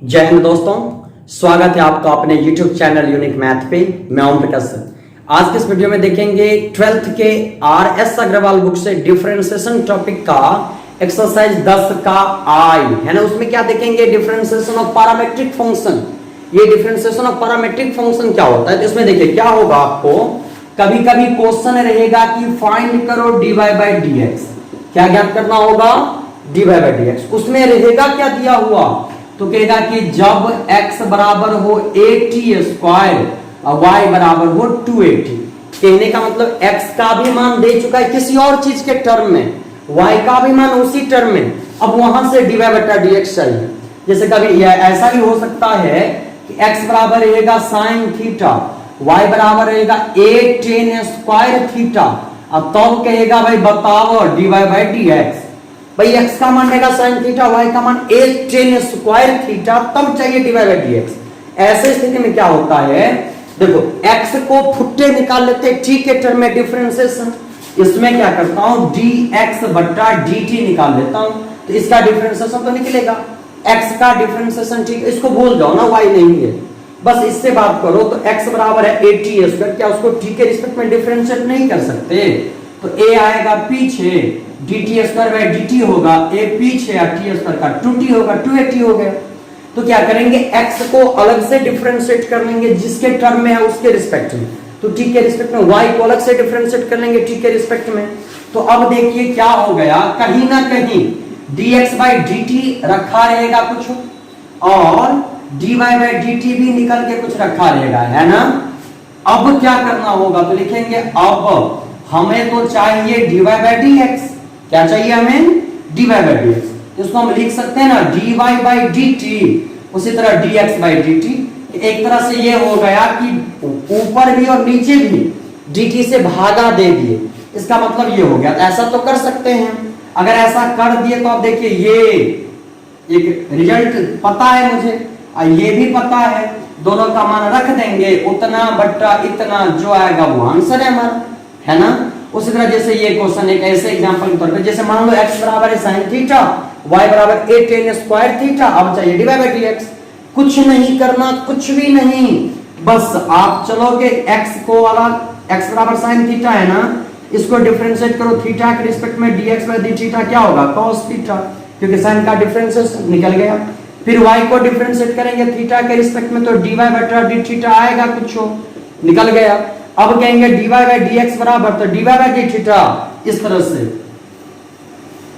जय हिंद दोस्तों, स्वागत है आपका अपने YouTube चैनल यूनिक मैथ पे। मैं ओम प्रकाश सर। आज के इस वीडियो में देखेंगे 12th के RS अग्रवाल बुक से डिफरेंशिएशन टॉपिक का एक्सरसाइज 10 का आई है ना। उसमें क्या देखेंगे, डिफरेंशिएशन ऑफ पैरामेट्रिक फंक्शन। ये डिफरेंशिएशन ऑफ पैरामेट्रिक फंक्शन क्या होता है, तो इसमें देखिए क्या होगा। आपको कभी कभी क्वेश्चन रहेगा कि फाइंड करो dy बाई dx। क्या ज्ञात करना होगा, dy बाई dx। उसमें रहेगा क्या दिया हुआ, तो कहेगा कि जब x बराबर हो 80 स्क्वायर और y बराबर हो 280। कहने का मतलब x का भी मान दे चुका है किसी और चीज के टर्म में, y का भी मान उसी टर्म में। अब वहां से dy बटा dx चाहिए। जैसे कभी ऐसा भी हो सकता है कि x बराबर रहेगा साइन थीटा, y बराबर रहेगा a tan स्क्वायर थीटा। अब तब कहेगा भाई बताओ dy बाई dx। भाई x का मान रहेगा sin थीटा, y का मान a tan स्क्वायर थीटा, तब चाहिए dy बाई dx। ऐसे स्थिति में क्या होता है, देखो x को फुट्टे निकाल लेते हैं ठीक है टर्म में डिफरेंशिएशन। इसमें क्या करता हूं, dx बटा dt निकाल लेता हूं, तो इसका डिफरेंशिएशन तो निकलेगा। x का डिफरेंशिएशन ठीक है, इसको भूल जाओ ना, y नहीं है, बस इससे बात करो। तो x बराबर है 80 स्क्वायर, क्या उसको t के रिस्पेक्ट में डिफरेंशिएट नहीं कर सकते, तो a आएगा पीछे, dt स्क्वायर बाई dt होगा, a पीछे और t स्क्वायर का 2t होगा, 280 हो गया। तो क्या करेंगे, x को अलग से डिफरेंशिएट कर लेंगे जिसके टर्म में है उसके रिस्पेक्ट में, तो t के रिस्पेक्ट में, y को अलग से डिफरेंशिएट कर लेंगे t के रिस्पेक्ट में। तो अब देखिए क्या हो गया, कहीं ना कहीं dx बाई dt रखा रहेगा कुछ और dy बाई dt भी निकल के कुछ रखा रहेगा, है ना। अब क्या करना होगा, तो लिखेंगे अब हमें तो चाहिए dy बाई dx। क्या चाहिए हमें, dy बाई dx। इसको हम लिख सकते हैं ना dy बाई dt, उसी तरह dx बाई dt। एक तरह से ये हो गया कि ऊपर भी और नीचे भी dt से भागा दे दिए, इसका मतलब ये हो गया। ऐसा तो कर सकते हैं, अगर ऐसा कर दिए तो आप देखिए ये एक रिजल्ट पता है मुझे और ये भी पता है, दोनों का मान रख देंगे, उतना बट्टा इतना जो आएगा वो आंसर है हमारा, है ना। उसी तरह जैसे ये क्वेश्चन एक ऐसे एग्जांपल के तौर पे, जैसे मान लो x बराबर है sin थीटा, y बराबर a tan स्क्वायर थीटा। अब चाहिए dy बाई dx। कुछ नहीं करना, कुछ भी नहीं, बस आप चलोगे x को वाला, x बराबर sin थीटा है ना, इसको डिफरेंशिएट करो थीटा के रिस्पेक्ट में, dx बाई d थीटा क्या होगा, cos थीटा, क्योंकि sin का डिफरेंशिएशन निकल गया। फिर y को डिफरेंशिएट करेंगे थीटा के रिस्पेक्ट में, तो dy बटा d थीटा आएगा, कुछ हो निकल गया। अब कहेंगे dy बाई dx बराबर, तो dy बाई d थीटा इस तरह से,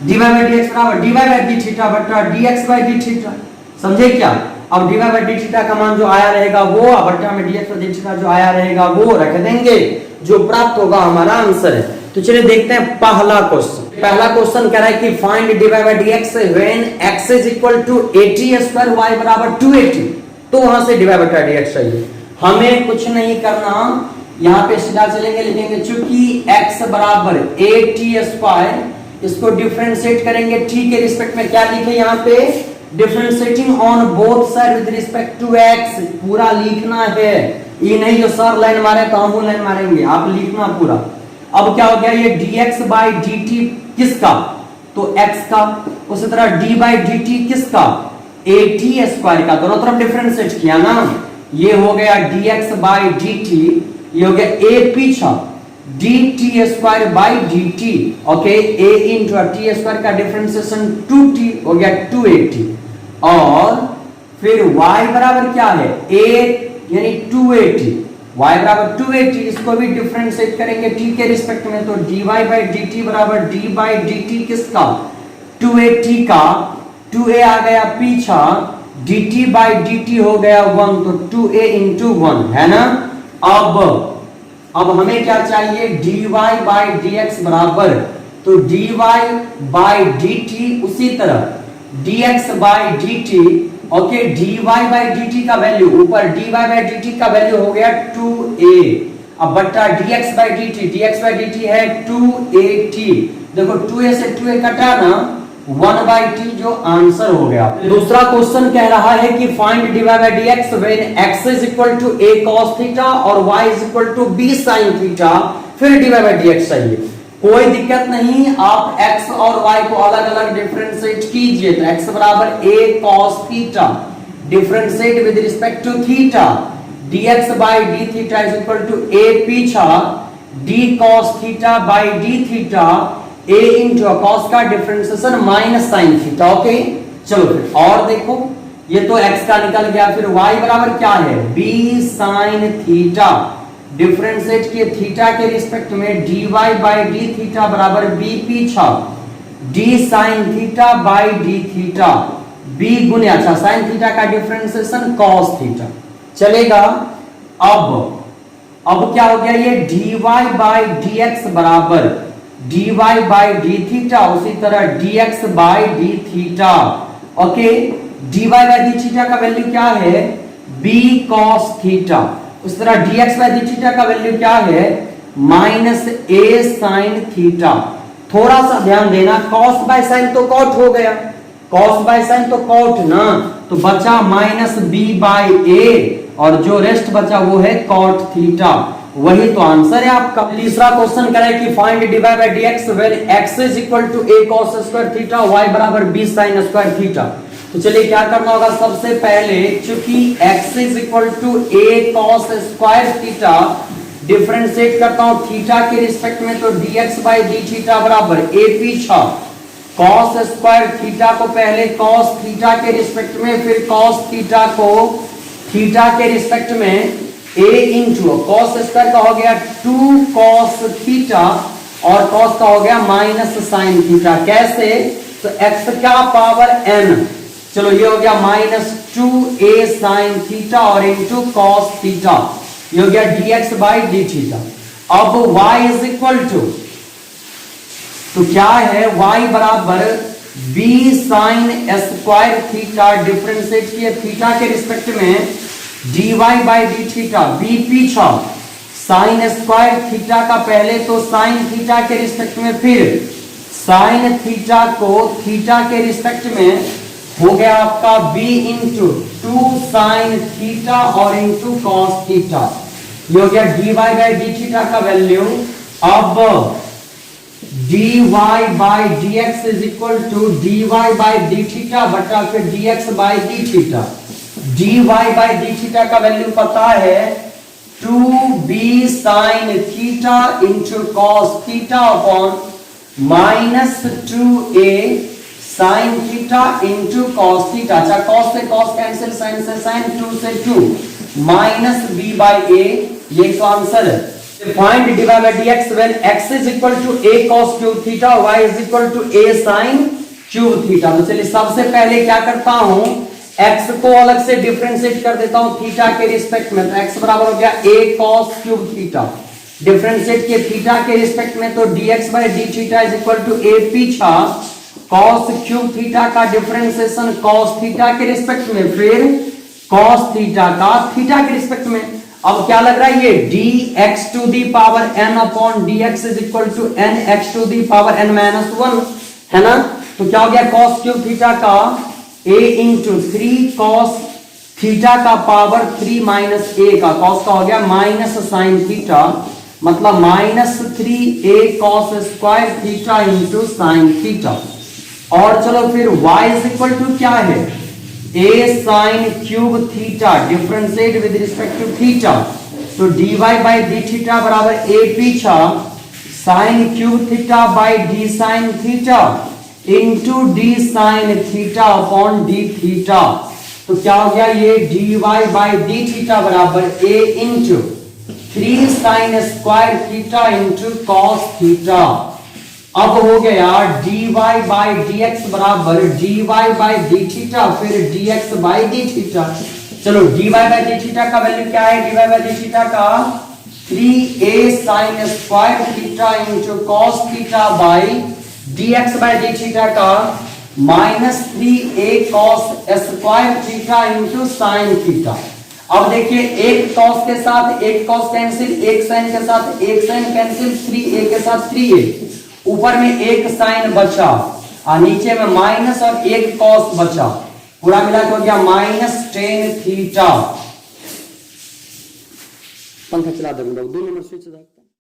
dy बाई dx बराबर dy बाई d थीटा बटा dx बाई d थीटा। समझे क्या। अब dy बाई d थीटा का मान जो आया रहेगा वो, बटा में dx बाई d थीटा जो आया रहेगा वो रख देंगे, जो प्राप्त होगा हमारा आंसर है। तो चलिए देखते हैं पहला क्वेश्चन। पहला क्वेश्चन कह रहा है कि find dy by dx when x is equal to 80 square, y बराबर 280। तो वहां से dy बटा dx चाहिए। हमें कुछ नहीं करना, यहाँ पे सीधा चलेंगे, लिखेंगे चूंकि x बराबर 80 स्क्वायर, इसको डिफरेंशिएट करेंगे t के रिस्पेक्ट में। क्या लिखे यहाँ पे, differentiating on both side with respect to x। पूरा लिखना है, ये नहीं जो सर लाइन मारे तो हम लाइन मारेंगे, आप लिखना पूरा। अब क्या हो गया, ये dx बाई dt किसका, तो x का। उसी तरह d बाई dt किसका, 80 स्क्वायर का, दोनों तरफ डिफरेंशिएट किया ना। ये हो गया dx बाई dt, ये हो गया a पीछा dt square by dt, okay, a into t square का डिफरेंशिएशन 2t हो गया 280। और फिर y बराबर क्या है, a यानी 280, y बराबर 280, इसको भी डिफरेंशिएट करेंगे t के रिस्पेक्ट में, तो dy बाई dt बराबर d बाई dt किसका, 280 का, 2a आ गया पीछा, dt बाई dt हो गया 1, तो 2a इंटू 1, है ना। अब हमें क्या चाहिए, dy बाई dx बराबर, तो dy बाई dt, उसी तरह dx by dt, okay, dy by dt का वैल्यू ऊपर, dy बाई dt का वैल्यू हो गया 2a। अब बट्टा dx बाई dt है 280। देखो 2a से 2a कटा ना, 1 बाई t जो आंसर हो गया। दूसरा क्वेश्चन कह रहा है कि find dy by dx when x is equal to a cos theta और y is equal to b sin theta. फिर dy बाई dx चाहिए, कोई दिक्कत नहीं, आप x और y को अलग अलग डिफरेंशिएट कीजिए। तो x बराबर a cos theta differentiate with respect to theta, dx by d theta is equal to a पीछा d cos theta by d theta a into cos का differentiation minus sine theta. Okay, चलो फिर और देखो, ये तो x का निकल गया, फिर y बराबर क्या है b sin थीटा, डिफरेंशिएट किए थीटा के रिस्पेक्ट में dy by d थीटा बराबर b पीछा d sin theta by d theta, b गुने अच्छा साइन थीटा का डिफरेंशिएशन cos थीटा चलेगा। अब क्या हो गया, ये dy by dx बराबर dy by d थीटा, उसी तरह dx by d theta. Okay, dy by d theta का वैल्यू क्या है b cos थीटा, उस तरह dx by d थीटा का वैल्यू क्या है माइनस a sin थीटा। थोड़ा सा ध्यान देना, cos by sin तो cot हो गया, cos by sin तो cot ना, तो बचा माइनस b by a और जो रेस्ट बचा वो है cot थीटा, वही तो आंसर है आपका। तीसरा क्वेश्चन करें कि find dy by dx when x is equal to a cos square theta y बराबर b sin स्क्वायर थीटा। तो चलिए क्या करना होगा, सबसे पहले चूंकि x is equal to a cos square theta, differentiate करता हूं थीटा के रिस्पेक्ट में, तो dx by d थीटा बराबर a पीछा cos स्क्वायर थीटा को पहले cos थीटा के रिस्पेक्ट में, फिर cos थीटा को थीटा के रिस्पेक्ट में a इंटू cos स्क्वायर का हो गया 2 cos थीटा और cos का हो गया माइनस साइन थीटा। कैसे, तो x का पावर n, चलो ये हो गया माइनस 2a साइन थीटा और इंटू cos थीटा, ये हो गया dx बाई डी थीटा। अब y इज इक्वल टू, तो क्या है y बराबर b sine square theta, differentiate किए थीटा के रिस्पेक्ट में dy by D theta, b पीछा साइन स्क्वायर थीटा का पहले तो साइन थीटा के रिस्पेक्ट में, फिर साइन थीटा को थीटा के रिस्पेक्ट में हो गया आपका b इंटू 2 साइन थीटा और इंटू cos थीटा, ये हो गया dy बाई डी थीटा का वैल्यू। अब dy by dx is equal to dy by D theta बटा फिर dx by D theta, dy by D theta का वैल्यू पता है 2b sine theta into cos theta upon minus 2a sine theta into cos theta. अच्छा, cos से cos cancel, sine से sine, 2 से 2 minus b by a, ये तो answer है। Find dy by dx when x is equal to a cos cube theta, y is equal to a sin cube theta। तो चलिए सबसे पहले क्या करता हूं, x को अलग से डिफरेंशिएट कर देता हूं थीटा के रिस्पेक्ट में, तो x बराबर हो गया a cos cube theta, differentiate किए थीटा के रिस्पेक्ट में, तो dx by d theta is equal to a पीछा cos cube theta का डिफरेंशिएशन cos theta के रिस्पेक्ट में, फिर cos theta का थीटा के रिस्पेक्ट में। अब क्या लग रहा है, ये dx to the power n upon dx is equal to nx to the power n minus 1 है ना। तो क्या हो गया, cos क्यूब थीटा का a इंटू 3 cos थीटा का पावर 3 माइनस a का cos का हो गया माइनस साइन थीटा, मतलब minus 3a cos square theta into sine theta. और चलो फिर y इज इक्वल टू क्या है, a sin cube theta, differentiate with respect to theta, तो dy बाई डी थीटा बराबर a पीछा sin cube theta by d sin theta into d sin theta upon d theta. तो क्या हो गया, ये dy बाई डी थीटा बराबर a into 3 sin square theta into cos theta. अब हो गया dy बाई dx बराबर dy बाई डी थीटा, फिर dx बाई डी थीटा। चलो dy बाई डी थीटा का वैल्यू क्या है, dy बाई डी थीटा का 3a sin square theta into cos theta by dx by D theta का minus 3a cos square theta into sine theta. अब देखिए, एक cos के साथ एक cos कैंसिल, एक sin के साथ एक sin कैंसिल, 3a के साथ 3a, ऊपर में एक साइन बचा और नीचे में माइनस और एक कॉस बचा, पूरा मिला के हो गया माइनस 10 थीटा। पंखा चला दूंगा, 2 नंबर स्विच